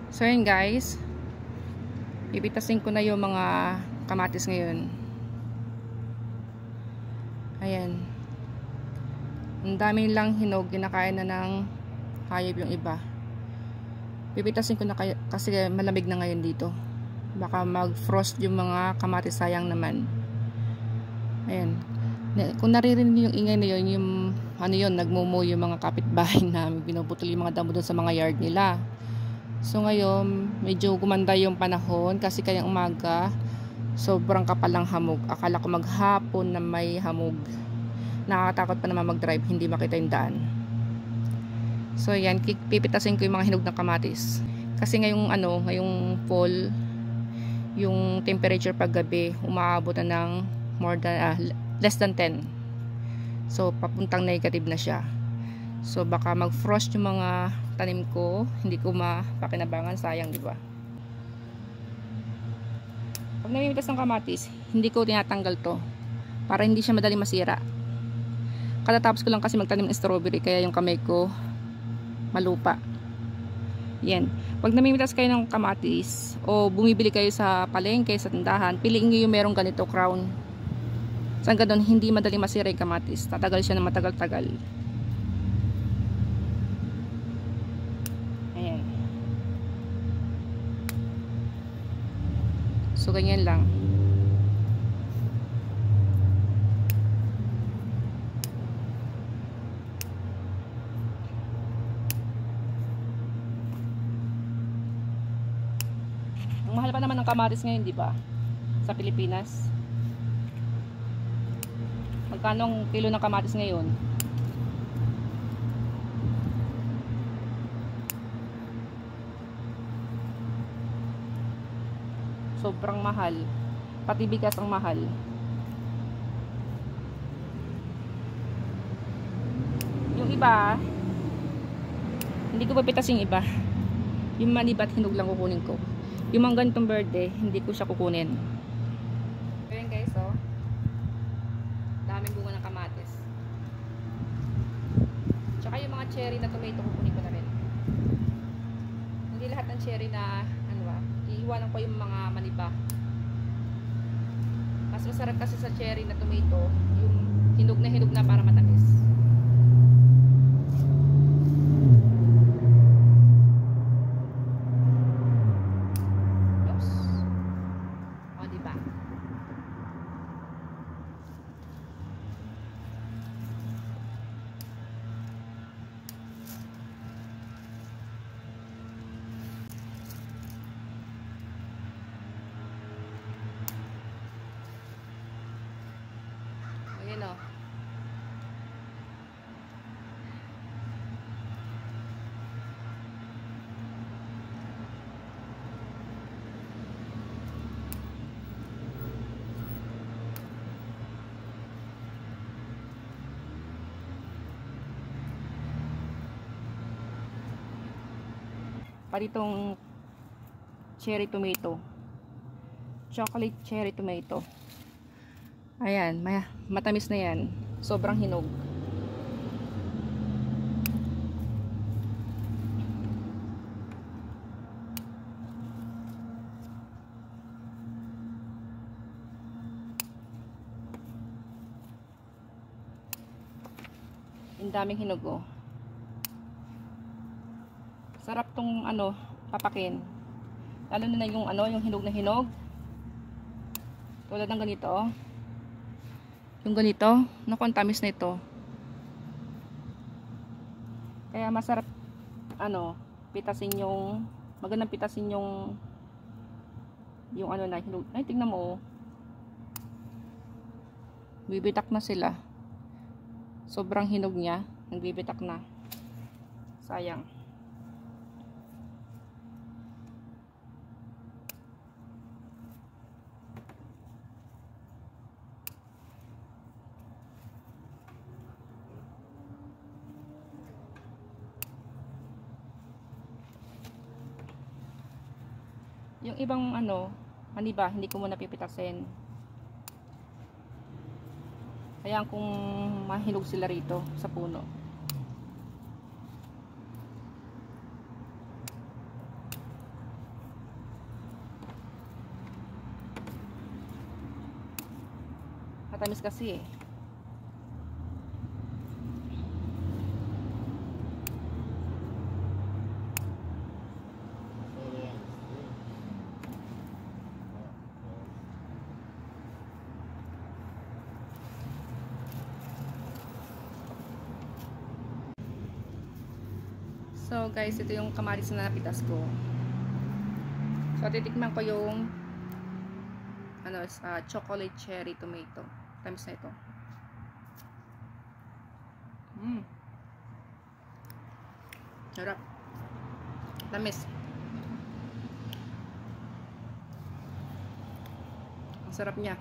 So yun guys, pipitasin ko na yung mga kamatis ngayon. Ayan, ang dami lang hinog, kinakain na ng hayop yung iba. Pipitasin ko na kasi malamig na ngayon dito, baka mag frost yung mga kamatis, sayang naman. Ayan, kung naririnig niyo yung ingay na yun, yung ano yun, nagmumo yung mga kapitbahay namin, binubutol yung mga damo doon sa mga yard nila. So ngayon, medyo gumanda yung panahon kasi kayang umaga, sobrang kapal ng hamog. Akala ko maghapon na may hamog. Nakakatakot pa naman mag-drive, hindi makita yung daan. So yan, pipitasin ko yung mga hinog ng kamatis. Kasi ngayong fall, yung temperature pag gabi, umaabot na ng less than 10. So papuntang negative na siya. So baka mag-frost yung mga tanim ko, hindi ko mapakinabangan, sayang, di ba? Pag namimitas ng kamatis, hindi ko tinatanggal to para hindi siya madaling masira. Katatapos ko lang kasi magtanim ng strawberry, kaya yung kamay ko malupa. Yan. Pag namimitas kayo ng kamatis o bumibili kayo sa palengke, sa tindahan, piliin niyo yung merong ganito crown. Saan ganun, hindi madaling masira yung kamatis. Tatagal siya ng matagal-tagal. Ayan. So ganyan lang. Ang mahal pa naman ng kamatis ngayon, di ba? Sa Pilipinas. Magkano ang kilo ng kamatis ngayon? Sobrang mahal. Pati bigas ang mahal. Yung iba, hindi ko papitas yung iba. Yung manibat, hinog lang kukunin ko. Yung mga ganitong berde, hindi ko siya kukunin. Ayan guys, oh. Daming bunga ng kamatis. Tsaka yung mga cherry na tomato, kukunin ko na rin. Hindi lahat ng cherry na iiwanan ko yung mga maniba. Mas masarap kasi sa cherry na tomato yung hinog na para matamis. Oops. O diba? Ayan o. Paritong cherry tomato. Chocolate cherry tomato. Ayan, matamis na yan. Sobrang hinog. Ang daming hinog, oh. Sarap tong papakin. Lalo na yung yung hinog na hinog. Tulad ng ganito, oh. Yung ganito, naku, ang tamis na ito. Kaya masarap pitasin yung magandang pitasin yung na hinog. Ay, tingnan mo, oh. Bibitak na sila. Sobrang hinog niya, nagbibitak na. Sayang. Yung ibang maniba, hindi ko muna pipitasin. Kaya kung mahinog sila rito sa puno. Matamis kasi eh. So guys, ito yung kamatis na napitas ko. So titikman ko yung ano, chocolate cherry tomato. Tamis na ito. Sarap. Tamis. Ang sarap niya.